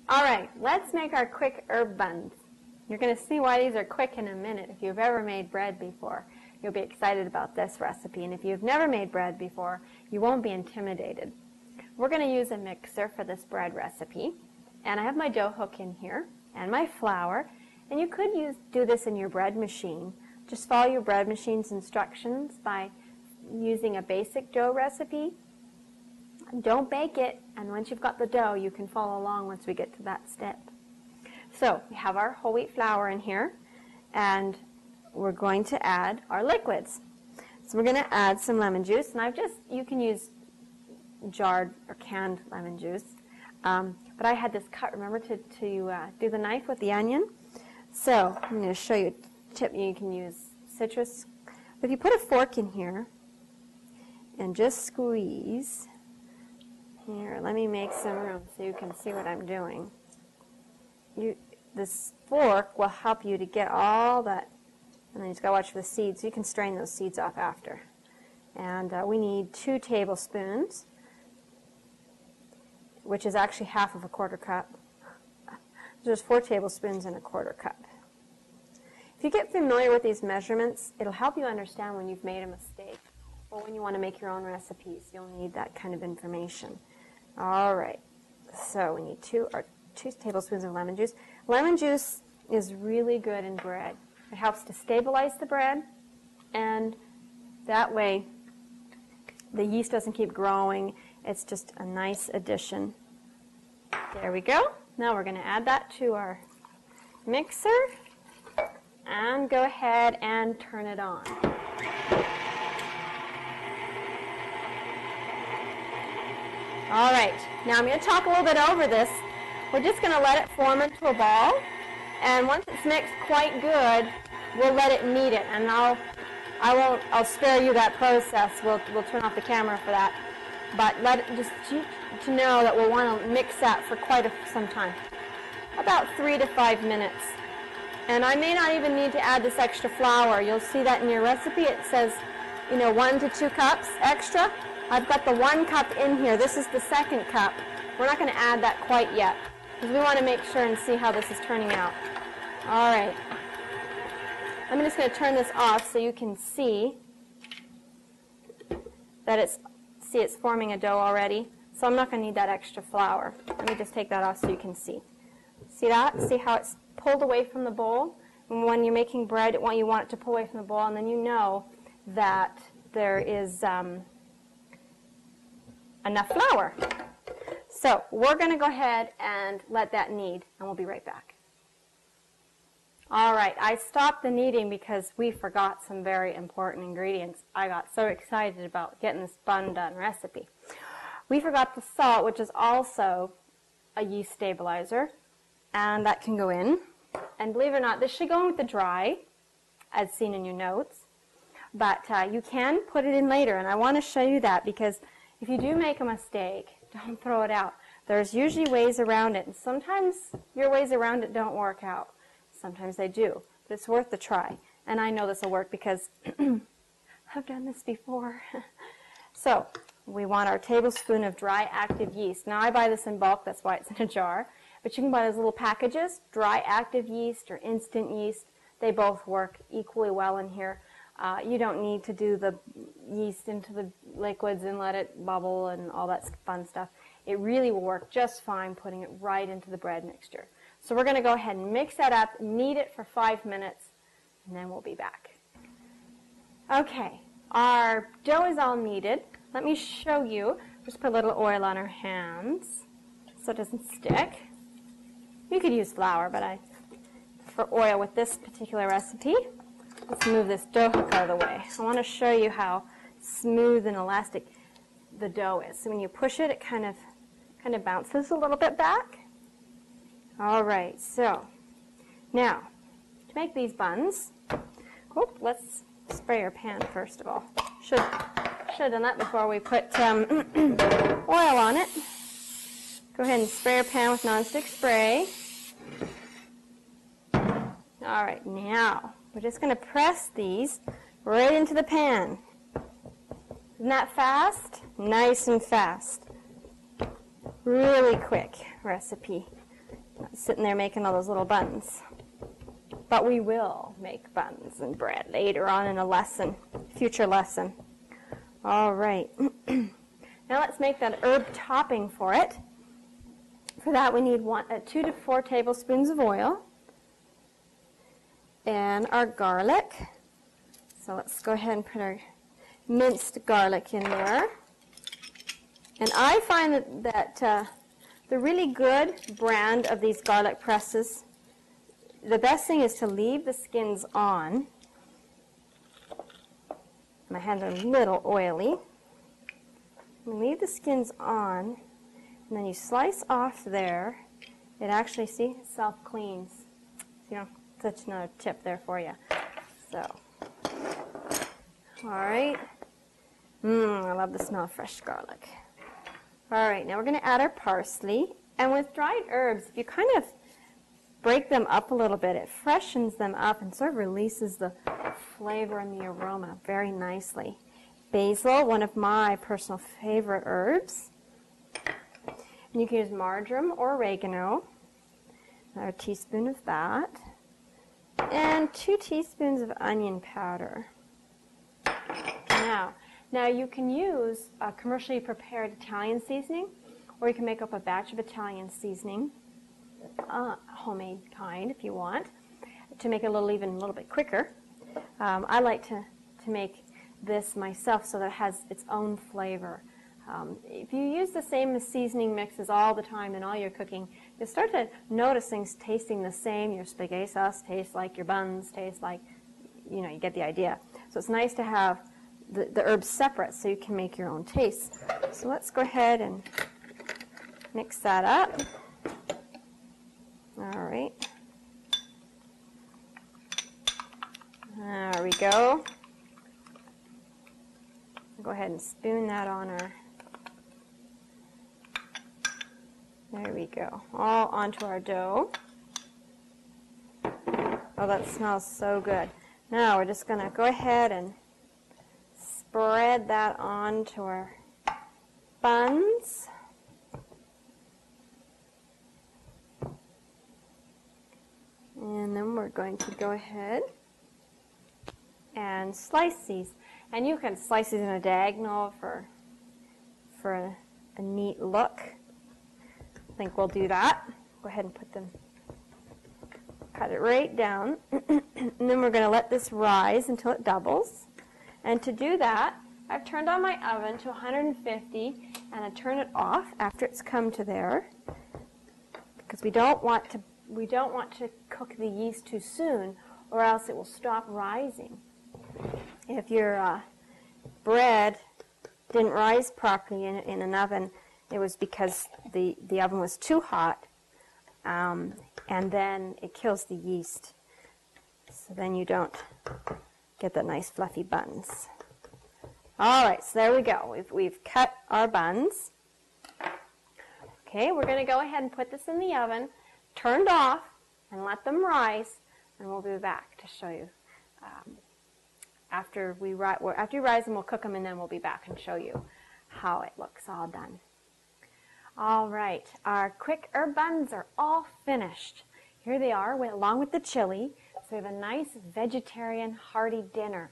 All right, let's make our quick herb buns. You're going to see why these are quick in a minute. If you've ever made bread before, you'll be excited about this recipe. And if you've never made bread before, you won't be intimidated. We're going to use a mixer for this bread recipe. And I have my dough hook in here and my flour. And you could do this in your bread machine. Just follow your bread machine's instructions by using a basic dough recipe. Don't bake it, and once you've got the dough, you can follow along once we get to that step. So we have our whole wheat flour in here, and we're going to add our liquids. So we're going to add some lemon juice, and you can use jarred or canned lemon juice, but I had this cut, remember, to do the knife with the onion. So I'm going to show you a tip. You can use citrus. If you put a fork in here and just squeeze. Here, let me make some room so you can see what I'm doing. This fork will help you to get all that, and then you just got to watch for the seeds. You can strain those seeds off after. And we need 2 tablespoons, which is actually half of a quarter cup. There's 4 tablespoons and a quarter cup. If you get familiar with these measurements, it'll help you understand when you've made a mistake or when you want to make your own recipes. You'll need that kind of information. All right, so we need 2 tablespoons of lemon juice. Lemon juice is really good in bread. It helps to stabilize the bread, and that way the yeast doesn't keep growing. It's just a nice addition. There we go. Now we're going to add that to our mixer and go ahead and turn it on. All right, now I'm going to talk a little bit over this. We're just going to let it form into a ball, and once it's mixed quite good, we'll let it knead it, and I'll spare you that process. We'll turn off the camera for that, but just to know that we'll want to mix that for quite some time, about 3 to 5 minutes. And I may not even need to add this extra flour. You'll see that in your recipe. It says, 1 to 2 cups extra. I've got the 1 cup in here. This is the 2nd cup. We're not going to add that quite yet because we want to make sure and see how this is turning out. All right. I'm just going to turn this off so you can see that it's forming a dough already. So I'm not going to need that extra flour. Let me just take that off so you can see. See that? See how it's pulled away from the bowl? And when you're making bread, you want it to pull away from the bowl, and then you know that there is enough flour. So we're going to go ahead and let that knead, and we'll be right back. All right, I stopped the kneading because we forgot some very important ingredients. I got so excited about getting this bun done recipe. We forgot the salt, which is also a yeast stabilizer, and that can go in. And believe it or not, this should go in with the dry, as seen in your notes. But you can put it in later, and I want to show you that because if you do make a mistake, don't throw it out. There's usually ways around it, and sometimes your ways around it don't work out. Sometimes they do, but it's worth the try. And I know this will work because I've done this before. So we want our tablespoon of dry active yeast. Now I buy this in bulk, that's why it's in a jar. But you can buy those little packages, dry active yeast or instant yeast. They both work equally well in here. You don't need to do the yeast into the liquids and let it bubble and all that fun stuff. It really will work just fine putting it right into the bread mixture. So we're going to go ahead and mix that up, knead it for 5 minutes, and then we'll be back. Okay, our dough is all kneaded. Let me show you. Just put a little oil on our hands so it doesn't stick. You could use flour, but I prefer oil with this particular recipe. Let's move this dough hook out of the way. I want to show you how smooth and elastic the dough is. So when you push it, it kind of bounces a little bit back. All right, so now to make these buns, let's spray our pan first of all. Should have done that before we put oil on it. Go ahead and spray our pan with nonstick spray. All right, now we're just going to press these right into the pan. Isn't that fast? Nice and fast. Really quick recipe. Not sitting there making all those little buns. But we will make buns and bread later on in a lesson, future lesson. All right. Now let's make that herb topping for it. For that we need 2 to 4 tablespoons of oil and our garlic. So let's go ahead and put our minced garlic in there. And I find that the really good brand of these garlic presses, the best thing is to leave the skins on. My hands are a little oily. You leave the skins on, and then you slice off there. It actually, see, self-cleans. You know, such another tip there for you. So, all right. I love the smell of fresh garlic. All right, now we're going to add our parsley. And with dried herbs, if you kind of break them up a little bit, it freshens them up and sort of releases the flavor and the aroma very nicely. Basil, one of my personal favorite herbs. And you can use marjoram or oregano. Another teaspoon of that. And 2 teaspoons of onion powder. Now you can use a commercially prepared Italian seasoning, or you can make up a batch of Italian seasoning, homemade kind if you want, to make it even a little bit quicker. I like to make this myself so that it has its own flavor. If you use the same seasoning mixes all the time in all your cooking, you'll start to notice things tasting the same. Your spaghetti sauce tastes like your buns, tastes like, you get the idea. So it's nice to have the herbs separate so you can make your own taste. So let's go ahead and mix that up. All right. There we go. Go ahead and spoon that on our, there we go, all onto our dough. Oh, that smells so good. Now we're just going to go ahead and spread that onto our buns. And then we're going to go ahead and slice these. And you can slice these in a diagonal for a neat look. I think we'll do that. Go ahead and cut it right down. And then we're going to let this rise until it doubles. And to do that, I've turned on my oven to 150, and I turn it off after it's come to there, because we don't want to cook the yeast too soon, or else it will stop rising. If your bread didn't rise properly in an oven, it was because the oven was too hot, and then it kills the yeast. So then you don't get the nice fluffy buns. All right, so there we go. We've cut our buns. Okay, we're going to go ahead and put this in the oven, turned off, and let them rise, and we'll be back to show you. After you rise them, we'll cook them, and then we'll be back and show you how it looks all done. All right, our quick herb buns are all finished. Here they are, along with the chili. So we have a nice vegetarian hearty dinner.